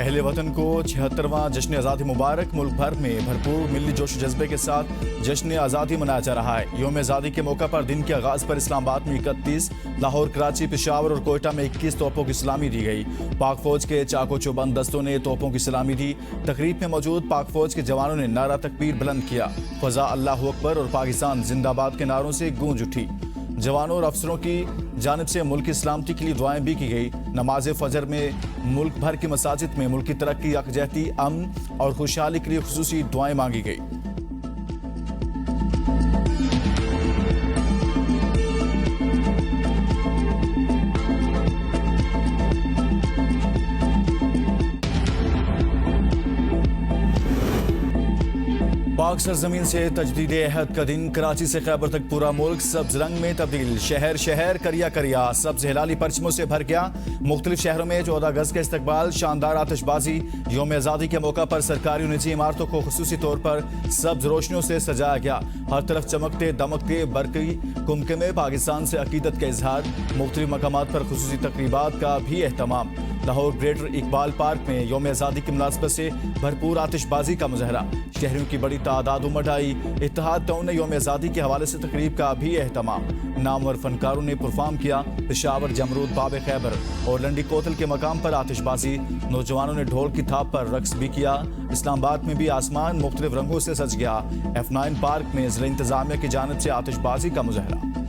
अहले वतन को 76वां जश्न आज़ादी मुबारक। मुल्क भर में भरपूर मिली जोश जज्बे के साथ जश्न आज़ादी मनाया जा रहा है। योम आज़ादी के मौका पर दिन के आगाज पर इस्लामाबाद में 31, लाहौर, कराची, पेशावर और कोयटा में 21 तोपों की सलामी दी गई। पाक फौज के चाको चौबंद दस्तों ने तोपों की सलामी दी। तकरीब में मौजूद पाक फौज के जवानों ने नारा तकबीर बुलंद किया। फजा अल्लाह अकबर और पाकिस्तान जिंदाबाद के नारों से गूंज उठी। जवानों और अफसरों की जानिब से मुल्क की सलामती के लिए दुआएं भी की गई। नमाज फजर में मुल्क भर की मसाजिद में मुल्क की तरक्की, यकजहती, अमन और खुशहाली के लिए खुसूसी दुआएं मांगी गई। पाक सरजमीन से तजदीद अहद का दिन। कराची से खैबर तक पूरा मुल्क सब्ज रंग में तब्दील। शहर शहर करिया करिया सब्ज हिलाली परचमों से भर गया। मुख्तलिफ शहरों में 14 अगस्त का इस्तकबाल, शानदार आतिशबाजी। योम आज़ादी के मौका पर सरकारी और निजी इमारतों को खुसूसी तौर पर सब्ज रोशनियों से सजाया गया। हर तरफ चमकते दमकते बरकी कुमकुमे। पाकिस्तान से अकीदत का इजहार। मुख्तलिफ मकामात पर खुसूसी तकरीबात का भी एहतमाम। लाहौर ग्रेटर इकबाल पार्क में योम आज़ादी की मुनासबत से भरपूर आतिशबाजी का मुजहरा। शहरियों की बड़ी तादाद उमड़ आई। इत्तेहाद टाउन ने योम आज़ादी के हवाले से तकरीब का भी एहतमाम। नामवर फनकारों ने परफॉर्म किया। पेशावर, जमरूद, बाब खैबर और लंडी कोतल के मकाम पर आतिशबाजी। नौजवानों ने ढोल की थाप पर रक्स भी किया। इस्लामाबाद में भी आसमान मुख्तलिफ रंगों से सज गया। F9 पार्क में जिला इंतजामिया की जानिब से आतिशबाजी का मुजहरा।